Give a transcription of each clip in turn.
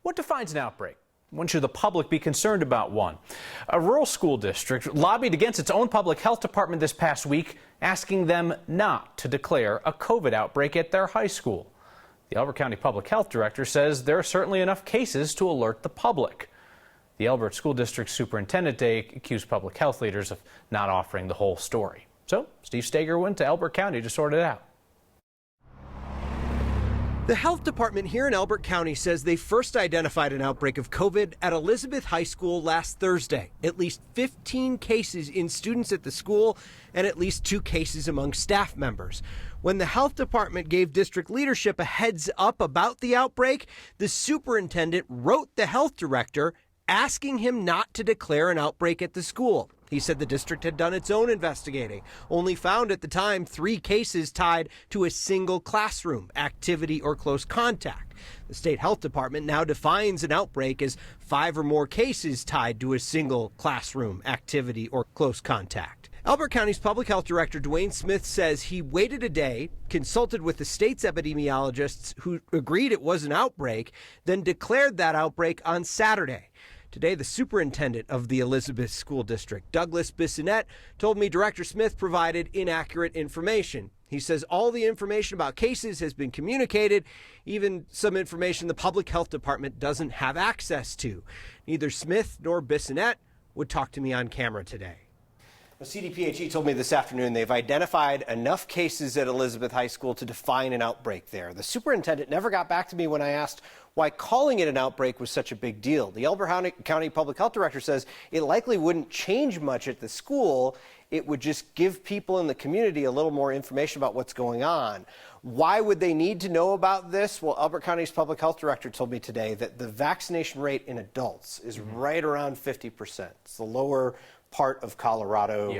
What defines an outbreak? When should the public be concerned about one? A rural school district lobbied against its own public health department this past week, asking them not to declare a COVID outbreak at their high school. The Elbert County Public Health Director says there are certainly enough cases to alert the public. The Elbert School District Superintendent accused public health leaders of not offering the whole story. So Steve Steger went to Elbert County to sort it out. The health department here in Elbert County says they first identified an outbreak of COVID at Elizabeth High School last Thursday. At least 15 cases in students at the school and at least 2 cases among staff members. When the health department gave district leadership a heads up about the outbreak, the superintendent wrote the health director asking him not to declare an outbreak at the school. He said the district had done its own investigating, only found at the time 3 cases tied to a single classroom activity or close contact. The state health department now defines an outbreak as 5 or more cases tied to a single classroom activity or close contact. Elbert County's public health director, Dwayne Smith, says he waited a day, consulted with the state's epidemiologists who agreed it was an outbreak, then declared that outbreak on Saturday. Today, the superintendent of the Elizabeth School District, Douglas Bissonnette, told me Director Smith provided inaccurate information. He says all the information about cases has been communicated, even some information the public health department doesn't have access to. Neither Smith nor Bissonnette would talk to me on camera today. CDPHE told me this afternoon they've identified enough cases at Elizabeth High School to define an outbreak there. The superintendent never got back to me when I asked why calling it an outbreak was such a big deal. The Elbert County Public Health Director says it likely wouldn't change much at the school. It would just give people in the community a little more information about what's going on. Why would they need to know about this? Well, Elbert County's Public Health Director told me today that the vaccination rate in adults is right around 50%. It's the lower part of Colorado,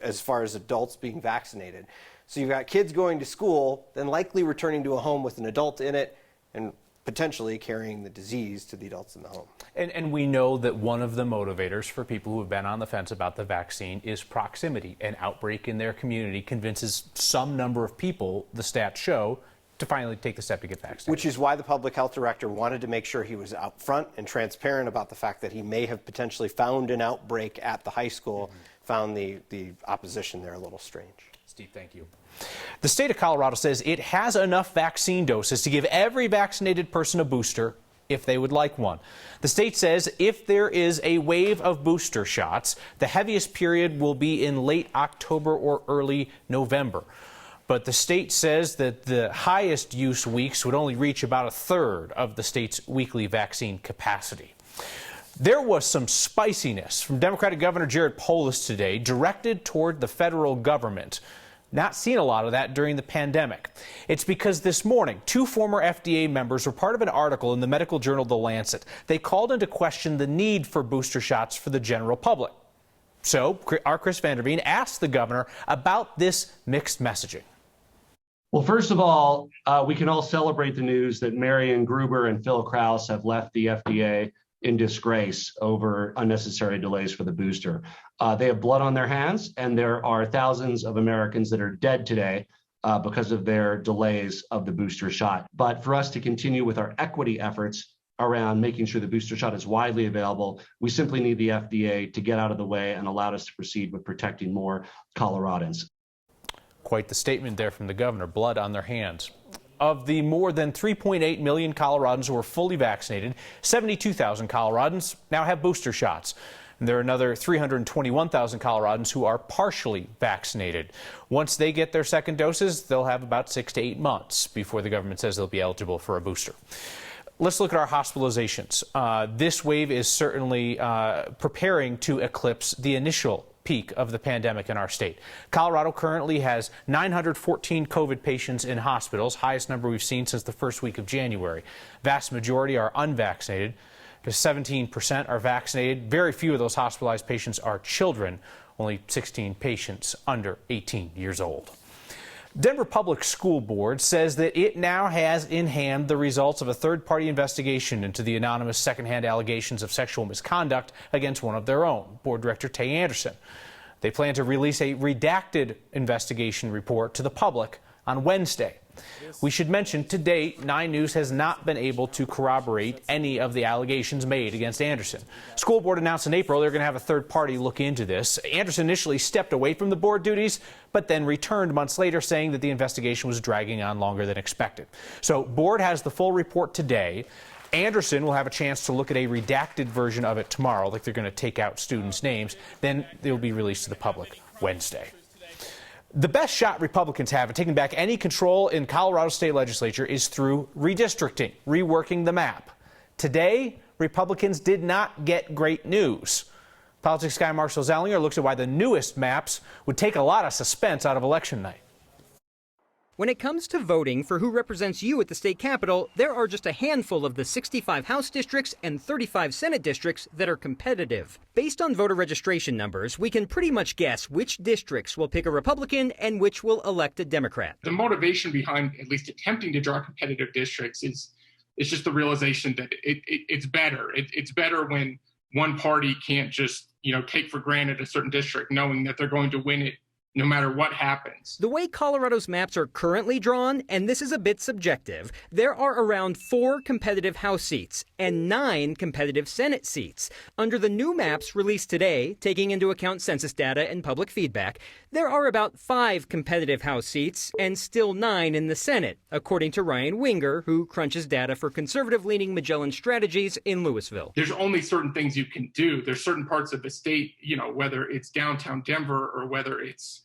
as far as adults being vaccinated. So you've got kids going to school, then likely returning to a home with an adult in it and potentially carrying the disease to the adults in the home. And we know that one of the motivators for people who have been on the fence about the vaccine is proximity. An outbreak in their community convinces some number of people, the stats show, to finally take the step to get vaccinated. Which is why the public health director wanted to make sure he was out front and transparent about the fact that he may have potentially found an outbreak at the high school, found the opposition there a little strange. Steve, thank you. The state of Colorado says it has enough vaccine doses to give every vaccinated person a booster if they would like one. The state says if there is a wave of booster shots, the heaviest period will be in late October or early November. But the state says that the highest use weeks would only reach about 1/3 of the state's weekly vaccine capacity. There was some spiciness from Democratic Governor Jared Polis today directed toward the federal government. Not seen a lot of that during the pandemic. It's because this morning, 2 former FDA members were part of an article in the medical journal The Lancet. They called into question the need for booster shots for the general public. So our Chris Vanderveen asked the governor about this mixed messaging. Well, first of all, we can all celebrate the news that Marion Gruber and Phil Krause have left the FDA in disgrace over unnecessary delays for the booster. They have blood on their hands, and there are thousands of Americans that are dead today because of their delays of the booster shot. But for us to continue with our equity efforts around making sure the booster shot is widely available, we simply need the FDA to get out of the way and allow us to proceed with protecting more Coloradans. Quite the statement there from the governor, blood on their hands. Of the more than 3.8 million Coloradans who are fully vaccinated, 72,000 Coloradans now have booster shots. And there are another 321,000 Coloradans who are partially vaccinated. Once they get their second doses, they'll have about 6 to 8 months before the government says they'll be eligible for a booster. Let's look at our hospitalizations. This wave is certainly preparing to eclipse the initial peak of the pandemic in our state. Colorado currently has 914 COVID patients in hospitals, highest number we've seen since the first week of January. Vast majority are unvaccinated. Just 17% are vaccinated. Very few of those hospitalized patients are children, only 16 patients under 18 years old. Denver Public School Board says that it now has in hand the results of a third-party investigation into the anonymous secondhand allegations of sexual misconduct against one of their own, Board Director Tay Anderson. They plan to release a redacted investigation report to the public on Wednesday. We should mention, to date, 9 News has not been able to corroborate any of the allegations made against Anderson. School board announced in April they're going to have a third party look into this. Anderson initially stepped away from the board duties, but then returned months later, saying that the investigation was dragging on longer than expected. So board has the full report today. Anderson will have a chance to look at a redacted version of it tomorrow, like they're going to take out students' names. Then they'll be released to the public Wednesday. The best shot Republicans have at taking back any control in Colorado State Legislature is through redistricting, reworking the map. Today, Republicans did not get great news. Politics guy Marshall Zellinger looks at why the newest maps would take a lot of suspense out of election night. When it comes to voting for who represents you at the state capitol, there are just a handful of the 65 House districts and 35 Senate districts that are competitive. Based on voter registration numbers, we can pretty much guess which districts will pick a Republican and which will elect a Democrat. The motivation behind at least attempting to draw competitive districts is just the realization that it's better. It's better when one party can't just, take for granted a certain district, knowing that they're going to win it no matter what happens. The way Colorado's maps are currently drawn, and this is a bit subjective, there are around 4 competitive House seats and 9 competitive Senate seats. Under the new maps released today, taking into account census data and public feedback, there are about 5 competitive House seats and still 9 in the Senate, according to Ryan Winger, who crunches data for conservative-leaning Magellan Strategies in Louisville. There's only certain things you can do. There's certain parts of the state, whether it's downtown Denver or whether it's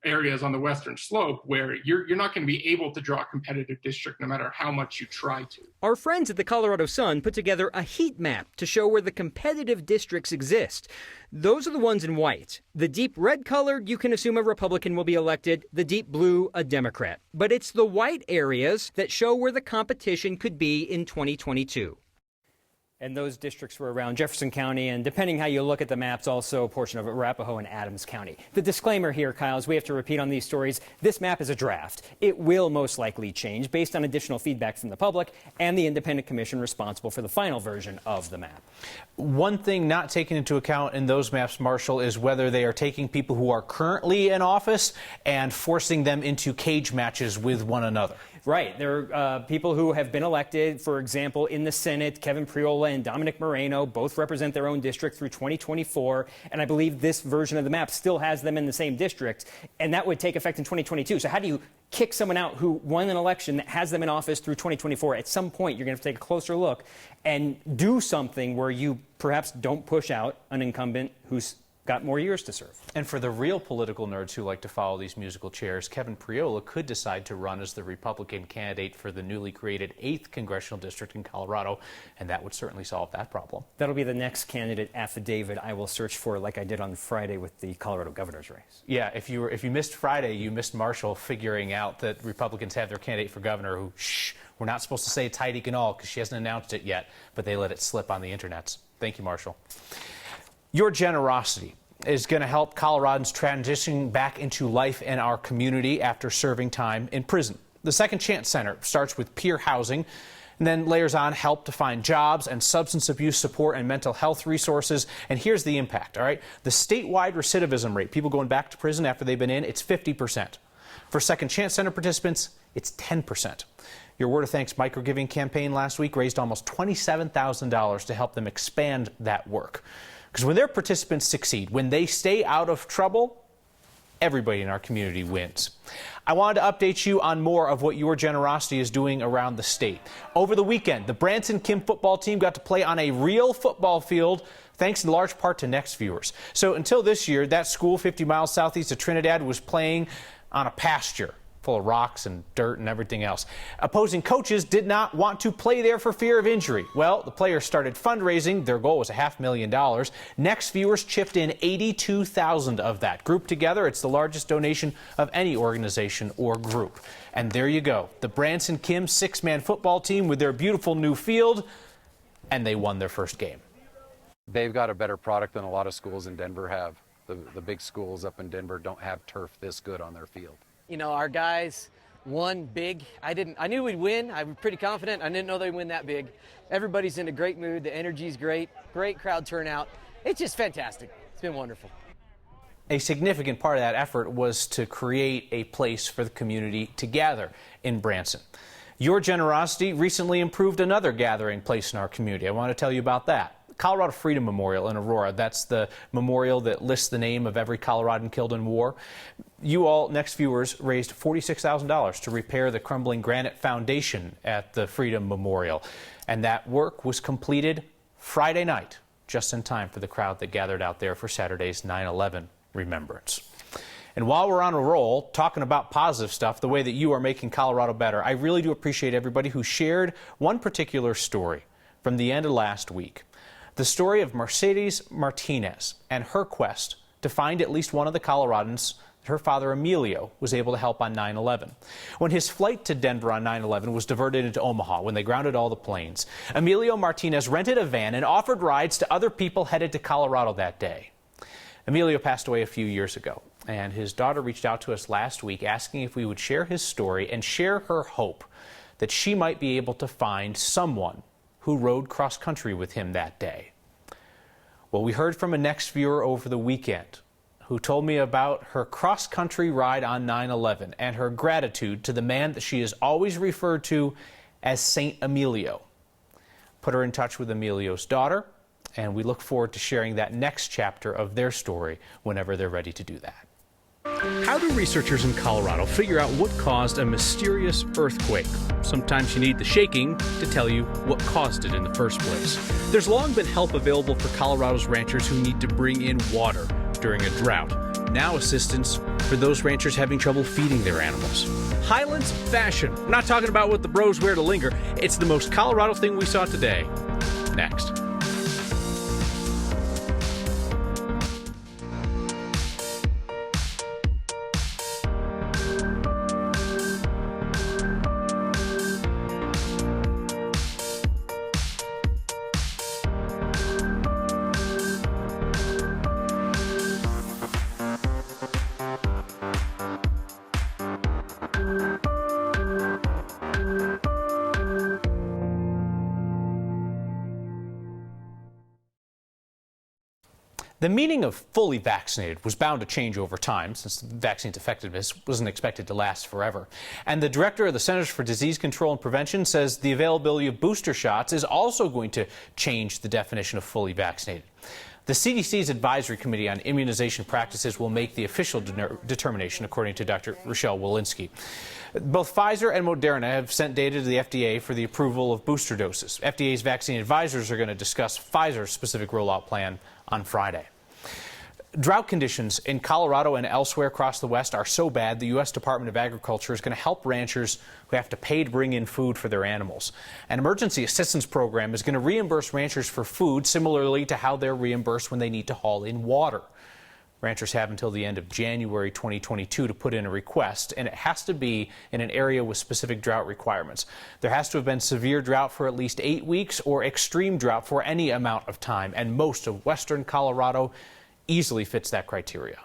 areas on the western slope where you're not going to be able to draw a competitive district no matter how much you try to. Our friends at the Colorado Sun put together a heat map to show where the competitive districts exist. Those are the ones in white. The deep red colored, you can assume a Republican will be elected. The deep blue, a Democrat. But it's the white areas that show where the competition could be in 2022. And those districts were around Jefferson County, and depending how you look at the maps, also a portion of Arapahoe and Adams County. The disclaimer here, Kyle, is we have to repeat on these stories, this map is a draft. It will most likely change based on additional feedback from the public and the independent commission responsible for the final version of the map. One thing not taken into account in those maps, Marshall, is whether they are taking people who are currently in office and forcing them into cage matches with one another. Right. There are people who have been elected, for example, in the Senate. Kevin Priola and Dominic Moreno both represent their own district through 2024. And I believe this version of the map still has them in the same district. And that would take effect in 2022. So how do you kick someone out who won an election that has them in office through 2024? At some point, you're going to have to take a closer look and do something where you perhaps don't push out an incumbent who's got more years to serve. And for the real political nerds who like to follow these musical chairs, Kevin Priola could decide to run as the Republican candidate for the newly created 8th congressional district in Colorado, and that would certainly solve that problem. That'll be the next candidate affidavit I will search for, like I did on Friday with the Colorado governor's race. Yeah, if you missed Friday, you missed Marshall figuring out that Republicans have their candidate for governor who, we're not supposed to say it's Heidi Ganahl because she hasn't announced it yet, but they let it slip on the internets. Thank you, Marshall. Your generosity is going to help Coloradans transition back into life in our community after serving time in prison. The Second Chance Center starts with peer housing and then layers on help to find jobs and substance abuse support and mental health resources. And here's the impact, all right? The statewide recidivism rate, people going back to prison after they've been in, it's 50%. For Second Chance Center participants, it's 10%. Your Word of Thanks microgiving campaign last week raised almost $27,000 to help them expand that work. Because when their participants succeed, when they stay out of trouble, everybody in our community wins. I wanted to update you on more of what your generosity is doing around the state. Over the weekend, the Branson Kim football team got to play on a real football field, thanks in large part to Next Viewers. So until this year, that school 50 miles southeast of Trinidad was playing on a pasture full of rocks and dirt and everything else. Opposing coaches did not want to play there for fear of injury. Well, the players started fundraising. Their goal was $500,000. Next Viewers chipped in $82,000 of that. Grouped together, it's the largest donation of any organization or group. And there you go. The Branson Kim 6-man football team with their beautiful new field, and they won their first game. They've got a better product than a lot of schools in Denver have. The big schools up in Denver don't have turf this good on their field. You know, our guys won big. I knew we'd win. I was pretty confident. I didn't know they'd win that big. Everybody's in a great mood. The energy's great. Great crowd turnout. It's just fantastic. It's been wonderful. A significant part of that effort was to create a place for the community to gather in Branson. Your generosity recently improved another gathering place in our community. I want to tell you about that. Colorado Freedom Memorial in Aurora. That's the memorial that lists the name of every Coloradan killed in war. You all, next viewers, raised $46,000 to repair the crumbling granite foundation at the Freedom Memorial. And that work was completed Friday night, just in time for the crowd that gathered out there for Saturday's 9/11 remembrance. And while we're on a roll, talking about positive stuff, the way that you are making Colorado better, I really do appreciate everybody who shared one particular story from the end of last week. The story of Mercedes Martinez and her quest to find at least one of the Coloradans that her father Emilio was able to help on 9/11. When his flight to Denver on 9/11 was diverted into Omaha when they grounded all the planes, Emilio Martinez rented a van and offered rides to other people headed to Colorado that day. Emilio passed away a few years ago, and his daughter reached out to us last week asking if we would share his story and share her hope that she might be able to find someone who rode cross-country with him that day. Well, we heard from a next viewer over the weekend who told me about her cross-country ride on 9/11 and her gratitude to the man that she has always referred to as Saint Emilio. Put her in touch with Emilio's daughter, and we look forward to sharing that next chapter of their story whenever they're ready to do that. How do researchers in Colorado figure out what caused a mysterious earthquake? Sometimes you need the shaking to tell you what caused it in the first place. There's long been help available for Colorado's ranchers who need to bring in water during a drought. Now assistance for those ranchers having trouble feeding their animals. Highlands fashion. I'm not talking about what the bros wear to linger. It's the most Colorado thing we saw today. Next. The meaning of fully vaccinated was bound to change over time, since the vaccine's effectiveness wasn't expected to last forever. And the director of the Centers for Disease Control and Prevention says the availability of booster shots is also going to change the definition of fully vaccinated. The CDC's Advisory Committee on Immunization Practices will make the official determination, according to Dr. Rochelle Walensky. Both Pfizer and Moderna have sent data to the FDA for the approval of booster doses. FDA's vaccine advisors are going to discuss Pfizer's specific rollout plan on Friday. Drought conditions in Colorado and elsewhere across the West are so bad, the U.S. Department of Agriculture is going to help ranchers who have to pay to bring in food for their animals. An emergency assistance program is going to reimburse ranchers for food similarly to how they're reimbursed when they need to haul in water. Ranchers have until the end of January 2022 to put in a request, and it has to be in an area with specific drought requirements. There has to have been severe drought for at least 8 weeks or extreme drought for any amount of time, and most of western Colorado easily fits that criteria.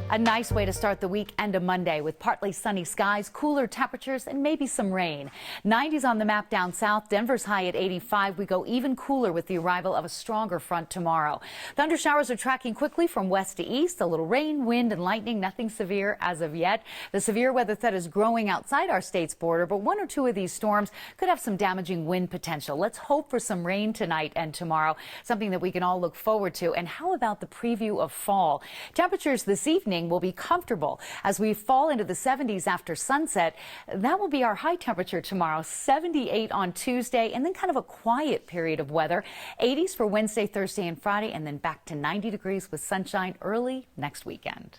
A nice way to start the week and a Monday with partly sunny skies, cooler temperatures, and maybe some rain. 90s on the map down south. Denver's high at 85. We go even cooler with the arrival of a stronger front tomorrow. Thunder showers are tracking quickly from west to east. A little rain, wind, and lightning. Nothing severe as of yet. The severe weather threat is growing outside our state's border, but one or two of these storms could have some damaging wind potential. Let's hope for some rain tonight and tomorrow, something that we can all look forward to. And how about the preview of fall? Temperatures this evening will be comfortable as we fall into the 70s after sunset. That will be our high temperature tomorrow, 78 on Tuesday, and then kind of a quiet period of weather. 80s for Wednesday, Thursday, and Friday, and then back to 90 degrees with sunshine early next weekend.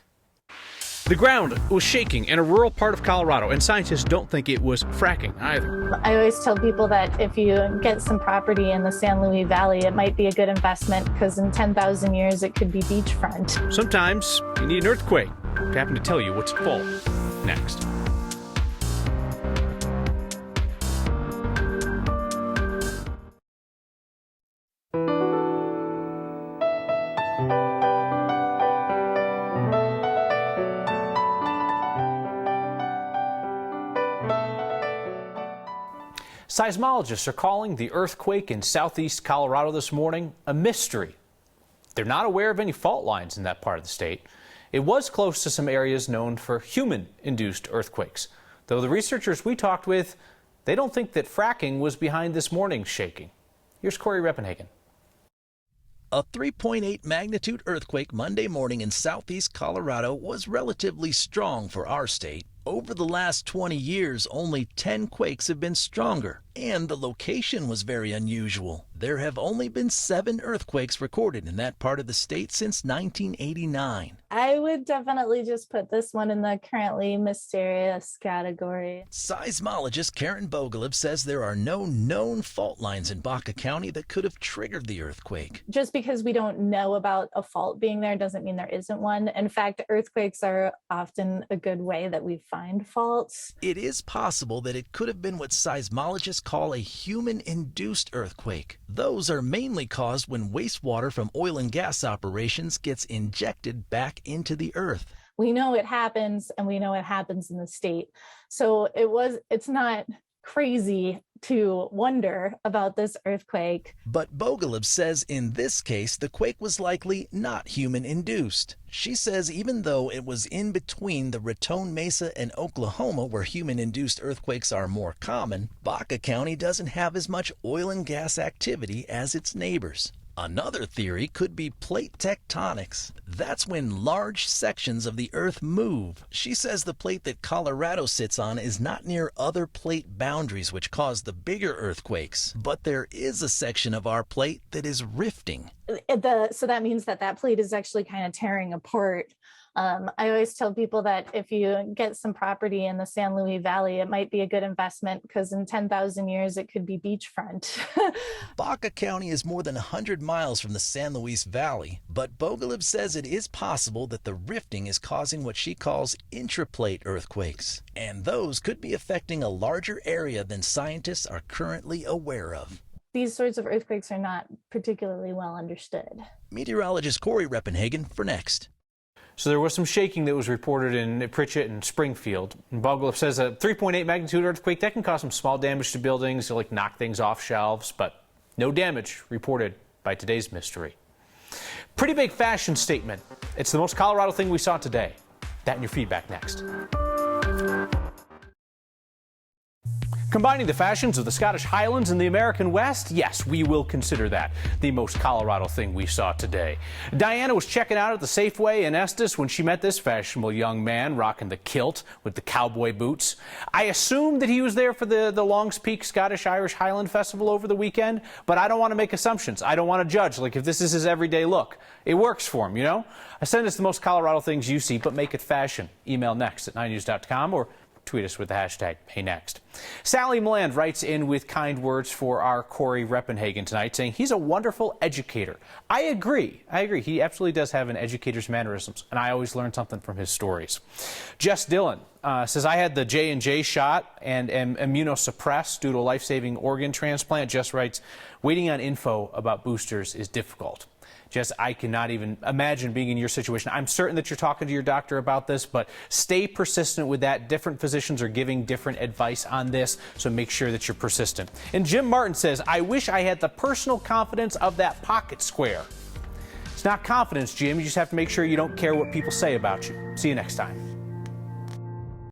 The ground was shaking in a rural part of Colorado, and scientists don't think it was fracking either. I always tell people that if you get some property in the San Luis Valley, it might be a good investment because in 10,000 years it could be beachfront. Sometimes you need an earthquake to happen to tell you what's full. Next. Seismologists are calling the earthquake in southeast Colorado this morning a mystery They're not aware of any fault lines in that part of the state. It was close to some areas known for human-induced earthquakes, though the researchers we talked with, they don't think that fracking was behind this morning's shaking. Here's Corey Reppenhagen. A 3.8 magnitude earthquake Monday morning in southeast Colorado was relatively strong for our state. Over the last 20 years, only 10 quakes have been stronger, and the location was very unusual. There have only been 7 earthquakes recorded in that part of the state since 1989. I would definitely just put this one in the currently mysterious category. Seismologist Karen Bogoliv says there are no known fault lines in Baca County that could have triggered the earthquake. Just because we don't know about a fault being there doesn't mean there isn't one. In fact, earthquakes are often a good way that we find faults. It is possible that it could have been what seismologists call a human-induced earthquake. Those are mainly caused when wastewater from oil and gas operations gets injected back into the earth. We know it happens, and we know it happens in the state. So it's not crazy to wonder about this earthquake. But Bogoliv says in this case, the quake was likely not human-induced. She says even though it was in between the Raton Mesa and Oklahoma, where human-induced earthquakes are more common, Baca County doesn't have as much oil and gas activity as its neighbors. Another theory could be plate tectonics. That's when large sections of the earth move. She says the plate that Colorado sits on is not near other plate boundaries which cause the bigger earthquakes. But there is a section of our plate that is rifting. So that means that plate is actually kind of tearing apart. I always tell people that if you get some property in the San Luis Valley, it might be a good investment because in 10,000 years, it could be beachfront. Baca County is more than 100 miles from the San Luis Valley, but Bogoliv says it is possible that the rifting is causing what she calls intraplate earthquakes, and those could be affecting a larger area than scientists are currently aware of. These sorts of earthquakes are not particularly well understood. Meteorologist Corey Reppenhagen for Next. So there was some shaking that was reported in Pritchett and Springfield. And Bogoliv says a 3.8 magnitude earthquake that can cause some small damage to buildings, like knock things off shelves, but no damage reported by today's mystery. Pretty big fashion statement. It's the most Colorado thing we saw today. That and your feedback next. Combining the fashions of the Scottish Highlands and the American West? Yes, we will consider that the most Colorado thing we saw today. Diana was checking out at the Safeway in Estes when she met this fashionable young man rocking the kilt with the cowboy boots. I assumed that he was there for the Longs Peak Scottish Irish Highland Festival over the weekend, but I don't want to make assumptions. I don't want to judge, like if this is his everyday look. It works for him, you know? I send us the most Colorado things you see, but make it fashion. Email next@9news.com or tweet us with the hashtag HeyNext. Sally Meland writes in with kind words for our Corey Reppenhagen tonight, saying he's a wonderful educator. I agree. He absolutely does have an educator's mannerisms, and I always learn something from his stories. Jess Dillon says, I had the J&J shot and am immunosuppressed due to a life-saving organ transplant. Jess writes, waiting on info about boosters is difficult. Jess, I cannot even imagine being in your situation. I'm certain that you're talking to your doctor about this, but stay persistent with that. Different physicians are giving different advice on this, so make sure that you're persistent. And Jim Martin says, I wish I had the personal confidence of that pocket square. It's not confidence, Jim. You just have to make sure you don't care what people say about you. See you next time.